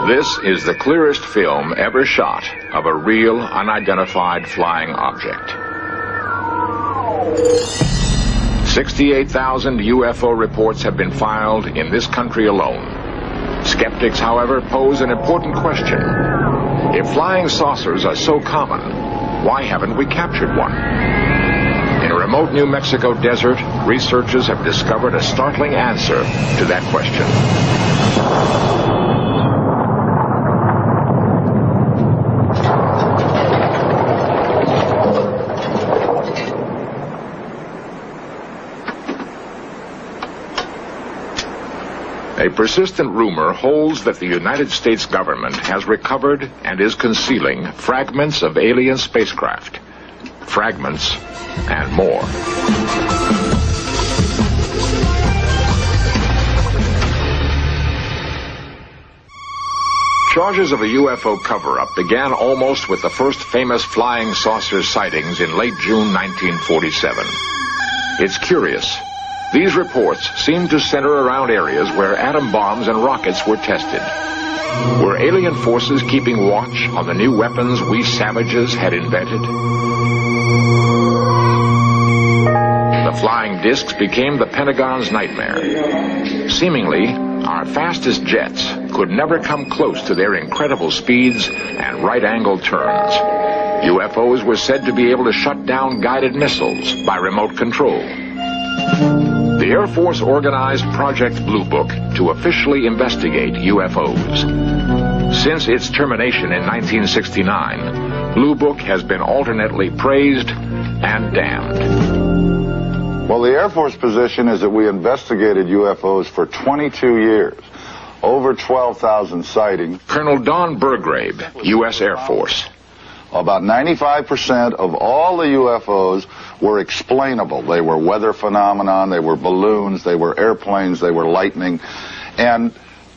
This is the clearest film ever shot of a real, unidentified flying object. 68,000 UFO reports have been filed in this country alone. Skeptics, however, pose an important question. If flying saucers are so common, why haven't we captured one? In a remote New Mexico desert, researchers have discovered a startling answer to that question. A persistent rumor holds that the United States government has recovered and is concealing fragments of alien spacecraft. Fragments and more. Charges of a UFO cover-up began almost with the first famous flying saucer sightings in late June 1947. It's curious. These reports seem to center around areas where atom bombs and rockets were tested. Were alien forces keeping watch on the new weapons we savages had invented? The flying discs became the Pentagon's nightmare. Seemingly, our fastest jets could never come close to their incredible speeds and right-angle turns. UFOs were said to be able to shut down guided missiles by remote control. The Air Force organized Project Blue Book to officially investigate UFOs. Since its termination in 1969, Blue Book has been alternately praised and damned. Well, the Air Force position is that we investigated UFOs for 22 years, over 12,000 sightings. Colonel Don Burgrave, U.S. Air Force. About 95% of all the UFOs were explainable. They were weather phenomenon, they were balloons, they were airplanes, they were lightning. And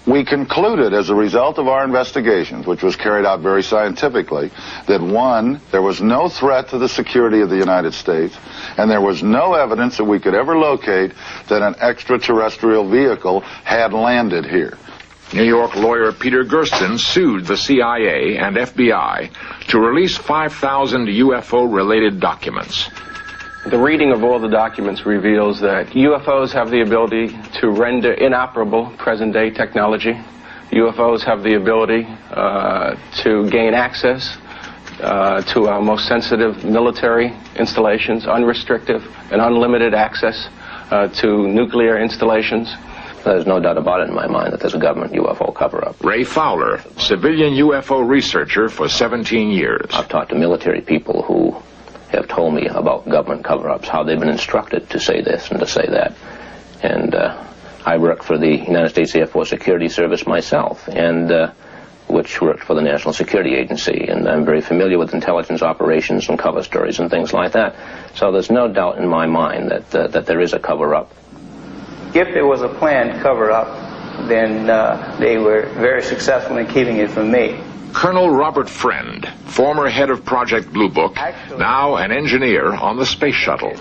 we concluded as a result of our investigations, which was carried out very scientifically, that one, there was no threat to the security of the United States, and there was no evidence that we could ever locate that an extraterrestrial vehicle had landed here. New York lawyer Peter Gersten sued the CIA and FBI to release 5,000 UFO-related documents. The reading of all the documents reveals that UFOs have the ability to render inoperable present-day technology. UFOs have the ability to gain access to our most sensitive military installations, unrestricted and unlimited access to nuclear installations. There's no doubt about it in my mind that there's a government UFO cover-up. Ray Fowler, civilian UFO researcher for 17 years. I've talked to military people who have told me about government cover-ups, how they've been instructed to say this and to say that. And I worked for the United States Air Force Security Service myself, and which worked for the National Security Agency, and I'm very familiar with intelligence operations and cover stories and things like that. So there's no doubt in my mind that there is a cover-up. If there was a planned cover-up, then they were very successful in keeping it from me. Colonel Robert Friend, former head of Project Blue Book, now an engineer on the space shuttle.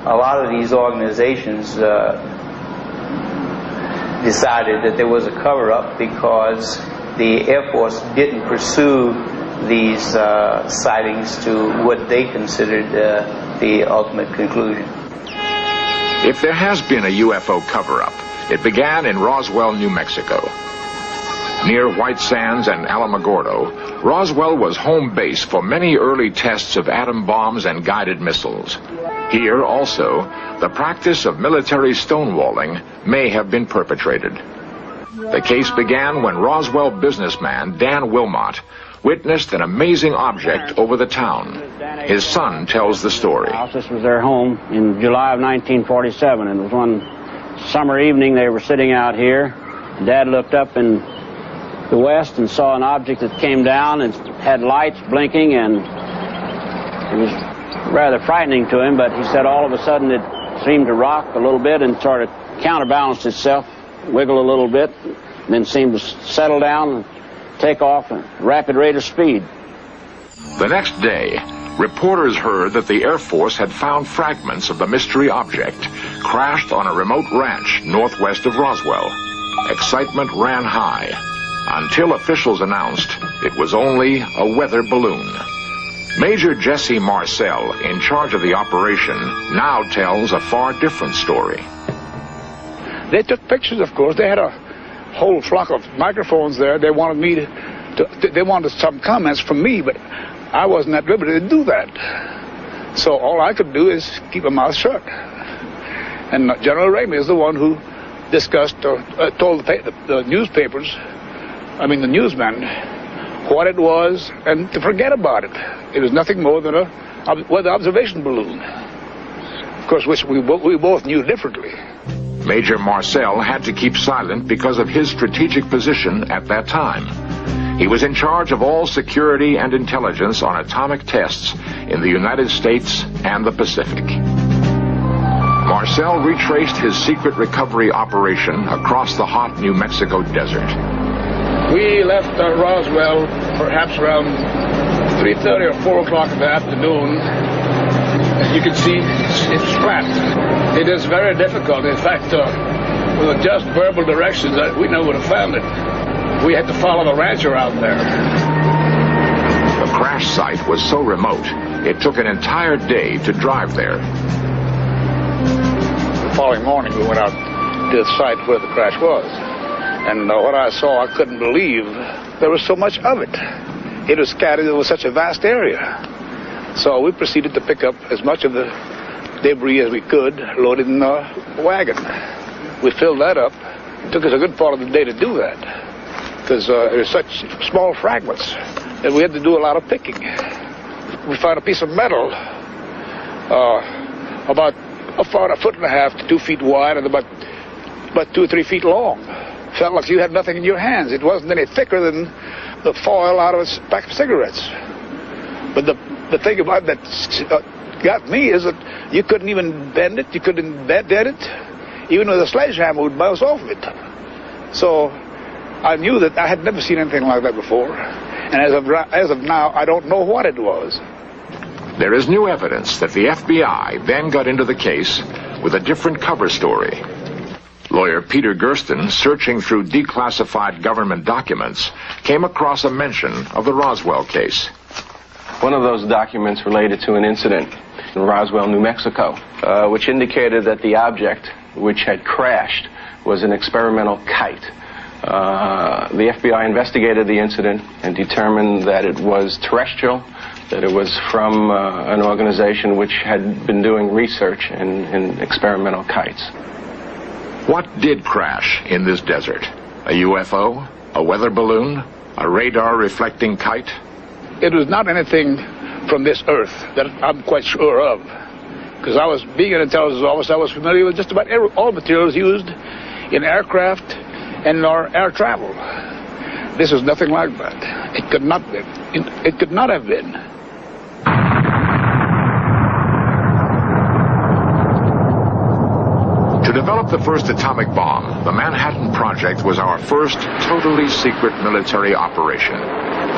A lot of these organizations decided that there was a cover-up because the Air Force didn't pursue these sightings to what they considered the ultimate conclusion. If there has been a UFO cover-up, it began in Roswell, New Mexico. Near White Sands and Alamogordo, Roswell was home base for many early tests of atom bombs and guided missiles. Here, also, the practice of military stonewalling may have been perpetrated. The case began when Roswell businessman Dan Wilmot witnessed an amazing object over the town. His son tells the story. This was their home in July of 1947. It was one summer evening. They were sitting out here. Dad looked up in the west and saw an object that came down and had lights blinking, and it was rather frightening to him, but he said all of a sudden it seemed to rock a little bit and sort of counterbalanced itself, wiggle a little bit, and then seemed to settle down and take off at a rapid rate of speed. The next day, reporters heard that the Air Force had found fragments of the mystery object crashed on a remote ranch northwest of Roswell. Excitement ran high. until officials announced it was only a weather balloon. Major Jesse Marcel, in charge of the operation, now tells a far different story. They took pictures, of course. They had a whole flock of microphones there. They wanted me they wanted some comments from me, but I wasn't at liberty to do that. So all I could do is keep my mouth shut. And General Ramey is the one who discussed or told the newspapers, the newsmen, what it was and to forget about it. It was nothing more than a weather observation balloon, of course, which we both knew differently. Major Marcel had to keep silent because of his strategic position at that time. He was in charge of all security and intelligence on atomic tests in the United States and the Pacific. Marcel retraced his secret recovery operation across the hot New Mexico desert. We left Roswell perhaps around 3:30 or 4 o'clock in the afternoon. As you can see, it's flat. It is very difficult. In fact, with just verbal directions, we never would have found it. We had to follow the ranch around there. The crash site was so remote, it took an entire day to drive there. The following morning, we went out to the site where the crash was. And what I saw, I couldn't believe there was so much of it. It was scattered over such a vast area. So we proceeded to pick up as much of the debris as we could, loaded in a wagon. We filled that up. It took us a good part of the day to do that, because there were such small fragments that we had to do a lot of picking. We found a piece of metal about a 1.5 to 2 feet wide and about 2 or 3 feet long. Felt like you had nothing in your hands. It wasn't any thicker than the foil out of a pack of cigarettes. But the thing about that got me is that you couldn't even bend it. You couldn't dead it. Even with a sledgehammer would bounce off of it. So I knew that I had never seen anything like that before. And as of now, I don't know what it was. There is new evidence that the FBI then got into the case with a different cover story. Lawyer Peter Gersten, searching through declassified government documents, came across a mention of the Roswell case. One of those documents related to an incident in Roswell, New Mexico, which indicated that the object which had crashed was an experimental kite. The FBI investigated the incident and determined that it was terrestrial, that it was from an organization which had been doing research in experimental kites. What did crash in this desert? A UFO? A weather balloon? A radar-reflecting kite? It was not anything from this earth that I'm quite sure of, because being an intelligence officer, I was familiar with just about all materials used in aircraft and in our air travel. This was nothing like that. It could not be. It could not have been. To develop the first atomic bomb, the Manhattan Project was our first totally secret military operation.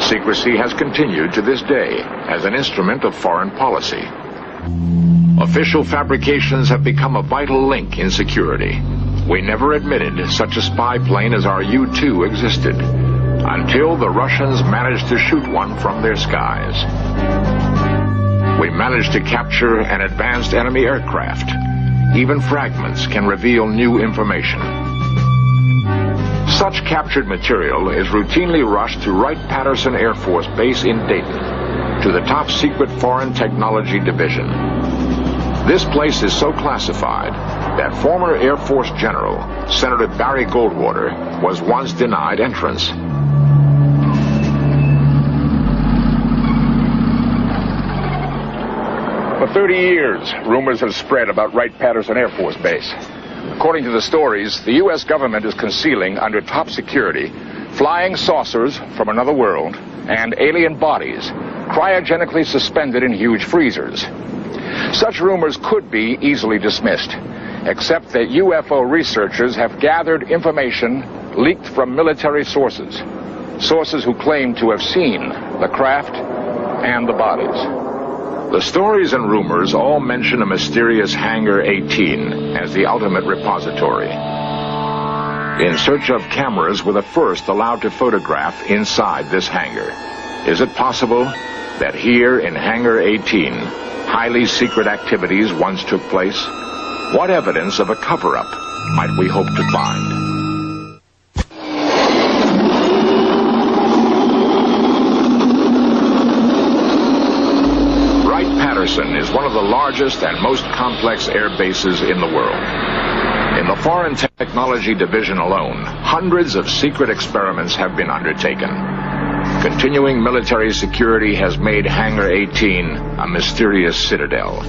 Secrecy has continued to this day as an instrument of foreign policy. Official fabrications have become a vital link in security. We never admitted such a spy plane as our U-2 existed, until the Russians managed to shoot one from their skies. We managed to capture an advanced enemy aircraft. Even fragments can reveal new information. Such captured material is routinely rushed to Wright-Patterson Air Force Base in Dayton, to the top secret Foreign Technology Division. This place is so classified that former Air Force General Senator Barry Goldwater was once denied entrance. For 30 years, rumors have spread about Wright-Patterson Air Force Base. According to the stories, the U.S. government is concealing under top security flying saucers from another world and alien bodies cryogenically suspended in huge freezers. Such rumors could be easily dismissed, except that UFO researchers have gathered information leaked from military sources, sources who claim to have seen the craft and the bodies. The stories and rumors all mention a mysterious Hangar 18 as the ultimate repository. in search of cameras were the first allowed to photograph inside this hangar. Is it possible that here in Hangar 18, highly secret activities once took place? What evidence of a cover-up might we hope to find? Wright-Patterson is one of the largest and most complex air bases in the world. In the Foreign Technology Division alone, hundreds of secret experiments have been undertaken. Continuing military security has made Hangar 18 a mysterious citadel.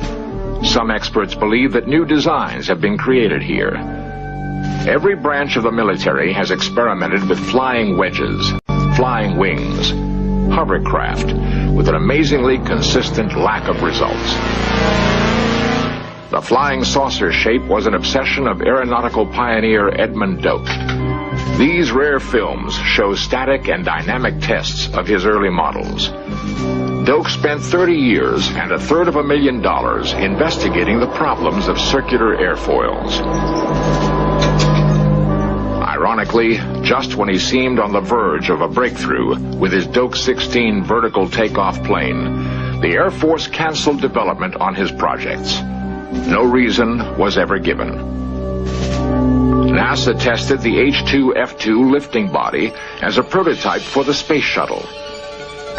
Some experts believe that new designs have been created here. Every branch of the military has experimented with flying wedges, flying wings, hovercraft, with an amazingly consistent lack of results. The flying saucer shape was an obsession of aeronautical pioneer Edmund Doak. These rare films show static and dynamic tests of his early models. Doak spent 30 years and $250,000 investigating the problems of circular airfoils. Ironically, just when he seemed on the verge of a breakthrough with his Doak 16 vertical takeoff plane, the Air Force canceled development on his projects. No reason was ever given. NASA tested the H-2F2 lifting body as a prototype for the space shuttle.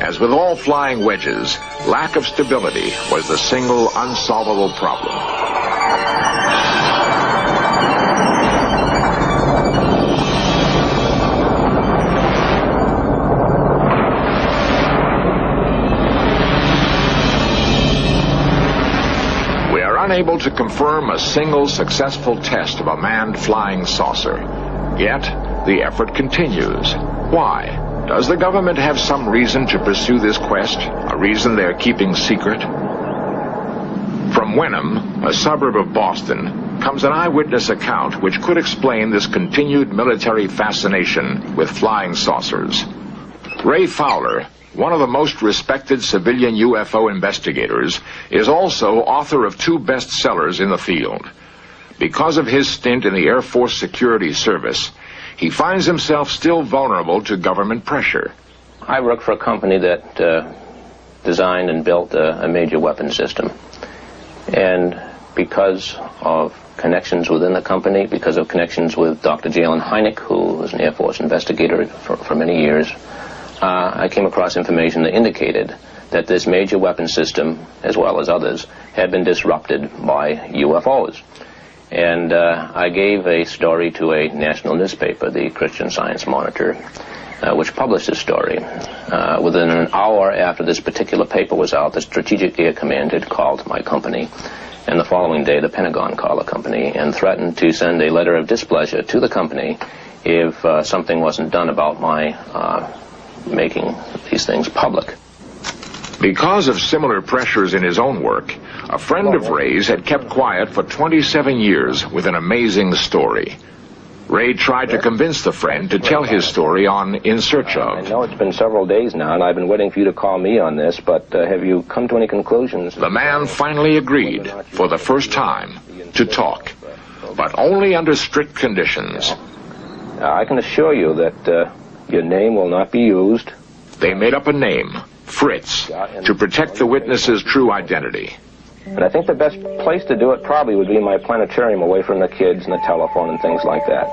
As with all flying wedges, lack of stability was the single unsolvable problem. Unable to confirm a single successful test of a manned flying saucer. Yet, the effort continues. Why? Does the government have some reason to pursue this quest? A reason they're keeping secret? From Wenham, a suburb of Boston, comes an eyewitness account which could explain this continued military fascination with flying saucers. Ray Fowler, one of the most respected civilian UFO investigators, is also author of 2 bestsellers in the field. Because of his stint in the Air Force Security Service, he finds himself still vulnerable to government pressure. I worked for a company that designed and built a major weapons system. And because of connections within the company, because of connections with Dr. Jalen Hynek, who was an Air Force investigator for many years, I came across information that indicated that this major weapon system, as well as others, had been disrupted by UFOs. And I gave a story to a national newspaper, the Christian Science Monitor, which published this story. Within an hour after this particular paper was out, the Strategic Air Command had called my company. And the following day, the Pentagon called the company and threatened to send a letter of displeasure to the company if something wasn't done about my making these things public. Because of similar pressures in his own work, a friend of Ray's had kept quiet for 27 years with an amazing story. Ray tried to convince the friend to tell his story on In Search Of. I know it's been several days now, and I've been waiting for you to call me on this, but have you come to any conclusions? The man finally agreed, for the first time, to talk, but only under strict conditions. I can assure you that your name will not be used. They made up a name, Fritz, to protect the witness's true identity. And I think the best place to do it probably would be in my planetarium, away from the kids and the telephone and things like that.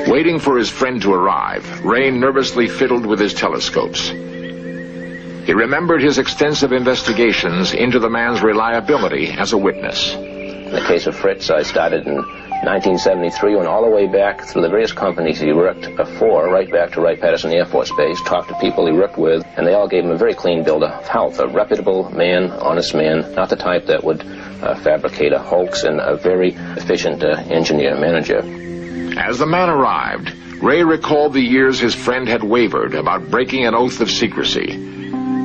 Waiting for his friend to arrive, Ray nervously fiddled with his telescopes. He remembered his extensive investigations into the man's reliability as a witness. In the case of Fritz, I started in 1973, went all the way back through the various companies he worked for, right back to Wright-Patterson Air Force Base, talked to people he worked with, and they all gave him a very clean bill of health. A reputable man, honest man, not the type that would fabricate a hoax, and a very efficient engineer-manager. As the man arrived, Ray recalled the years his friend had wavered about breaking an oath of secrecy.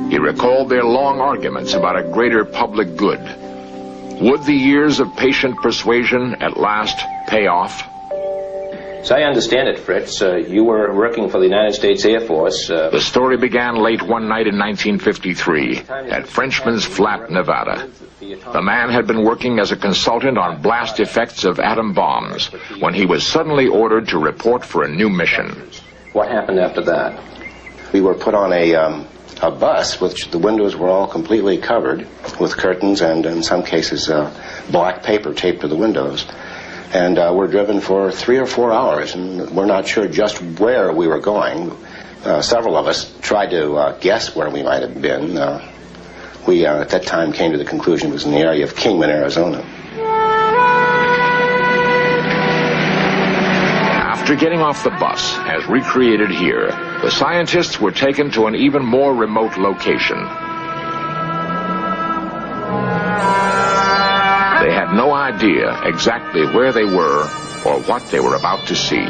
He recalled their long arguments about a greater public good. Would the years of patient persuasion at last pay off? As I understand it, Fritz, you were working for the United States Air Force. The story began late one night in 1953 at Frenchman's Flat, Nevada. The man had been working as a consultant on blast effects of atom bombs when he was suddenly ordered to report for a new mission. What happened after that? We were put on a bus, which the windows were all completely covered with curtains and, in some cases, black paper taped to the windows. And we're driven for 3 or 4 hours, and we're not sure just where we were going. Several of us tried to guess where we might have been. We, at that time, came to the conclusion it was in the area of Kingman, Arizona. After getting off the bus, as recreated here, the scientists were taken to an even more remote location. They had no idea exactly where they were or what they were about to see.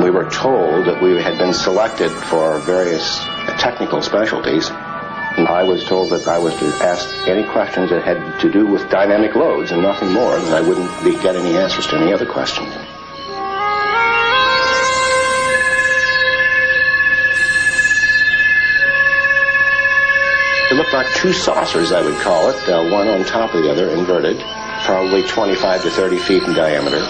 We were told that we had been selected for various technical specialties. And I was told that I was to ask any questions that had to do with dynamic loads and nothing more, and I wouldn't get any answers to any other questions. It looked like two saucers, I would call it, one on top of the other, inverted, probably 25 to 30 feet in diameter.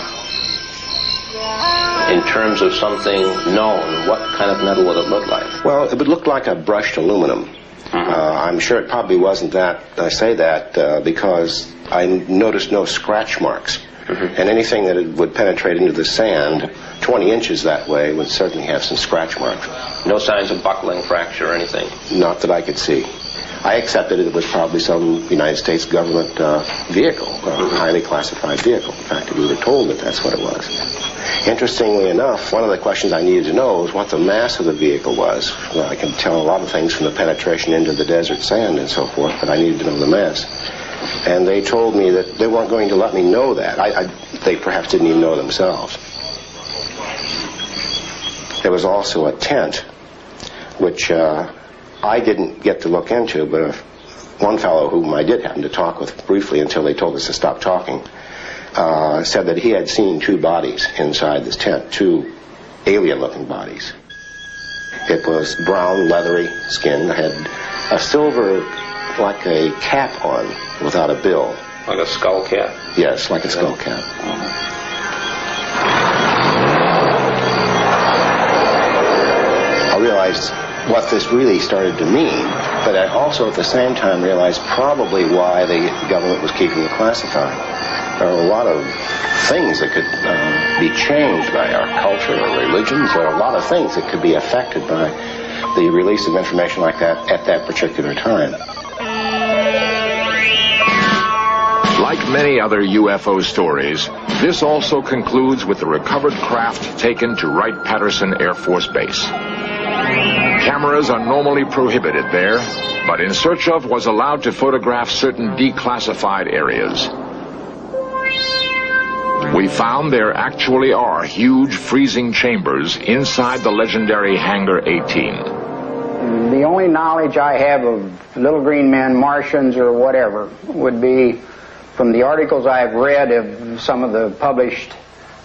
In terms of something known, what kind of metal would it look like? Well, it would look like a brushed aluminum. I'm sure it probably wasn't that. I say that because I noticed no scratch marks. And anything that would penetrate into the sand 20 inches that way would certainly have some scratch marks. No signs of buckling, fracture, or anything? Not that I could see. I accepted it was probably some United States government vehicle, a highly classified vehicle. In fact, we were told that that's what it was. Interestingly enough, one of the questions I needed to know was what the mass of the vehicle was. Well, I can tell a lot of things from the penetration into the desert sand and so forth, but I needed to know the mass. And they told me that they weren't going to let me know that. They perhaps didn't even know themselves. There was also a tent, which I didn't get to look into, but one fellow whom I did happen to talk with briefly until they told us to stop talking, said that he had seen two bodies inside this tent, two alien-looking bodies. It was brown, leathery skin, had a silver, like a cap on, without a bill. Like a skull cap? Yes, like a skull cap. I realized what this really started to mean, but I also at the same time realized probably why the government was keeping it classified. There are a lot of things that could be changed by our culture or religions. There are a lot of things that could be affected by the release of information like that at that particular time. Like many other UFO stories, this also concludes with the recovered craft taken to Wright-Patterson Air Force Base. Cameras are normally prohibited there, but In Search Of was allowed to photograph certain declassified areas. We found there actually are huge freezing chambers inside the legendary Hangar 18. The only knowledge I have of little green men, Martians, or whatever would be from the articles I've read of some of the published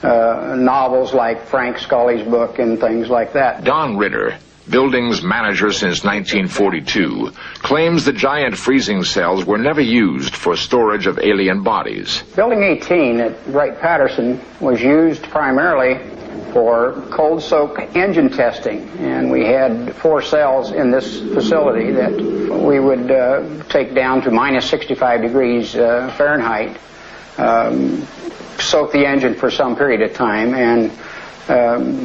novels like Frank Scully's book and things like that. Don Ritter, buildings manager since 1942, claims the giant freezing cells were never used for storage of alien bodies. Building 18 at Wright-Patterson was used primarily for cold soak engine testing, and we had 4 cells in this facility that we would take down to minus 65 degrees Fahrenheit, soak the engine for some period of time, and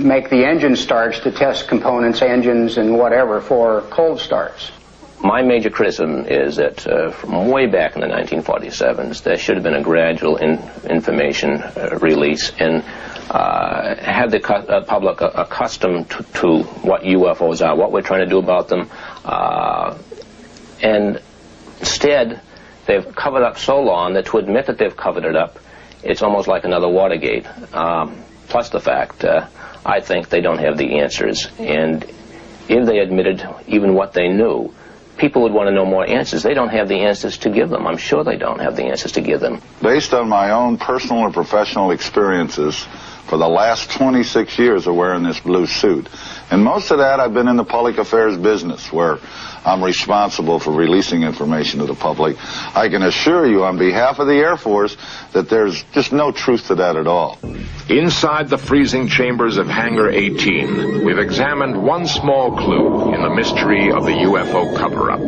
make the engine starts to test components, engines, and whatever for cold starts. My major criticism is that from way back in the 1947s, there should have been a gradual information release and had the public accustomed to what UFOs are, what we're trying to do about them, and instead they've covered up so long that to admit that they've covered it up, it's almost like another Watergate. Plus the fact, I think they don't have the answers, and if they admitted even what they knew, people would want to know more answers. They don't have the answers to give them. I'm sure they don't have the answers to give them. Based on my own personal and professional experiences for the last 26 years of wearing this blue suit. And most of that I've been in the public affairs business, where I'm responsible for releasing information to the public. I can assure you on behalf of the Air Force that there's just no truth to that at all. Inside the freezing chambers of Hangar 18, we've examined one small clue in the mystery of the UFO cover-up.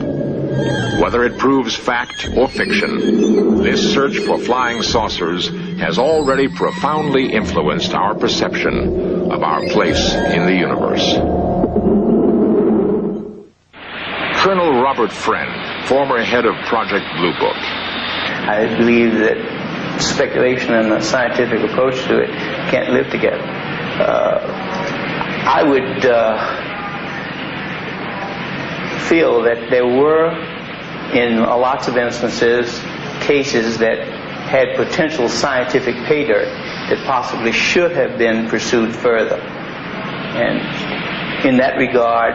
Whether it proves fact or fiction, this search for flying saucers has already profoundly influenced our perception of our place in the universe. Colonel Robert Friend, former head of Project Blue Book. I believe that speculation and the scientific approach to it can't live together. I would feel that there were, in lots of instances, cases that had potential scientific pay dirt that possibly should have been pursued further. And in that regard,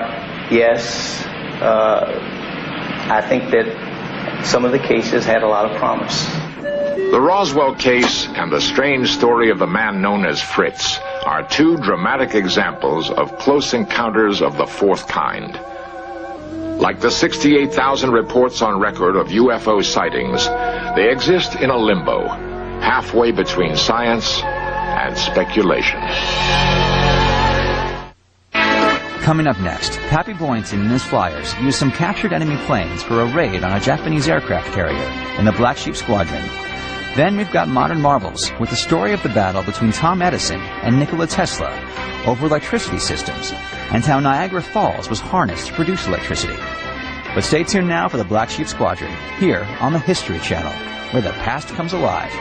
yes, I think that some of the cases had a lot of promise. The Roswell case and the strange story of the man known as Fritz are two dramatic examples of close encounters of the fourth kind. Like the 68,000 reports on record of UFO sightings, they exist in a limbo, halfway between science and speculation. Coming up next, Pappy Boynton and his flyers used some captured enemy planes for a raid on a Japanese aircraft carrier in the Black Sheep Squadron. Then we've got modern marvels with the story of the battle between Tom Edison and Nikola Tesla over electricity systems and how Niagara Falls was harnessed to produce electricity. But stay tuned now for the Black Sheep Squadron here on the History Channel, where the past comes alive.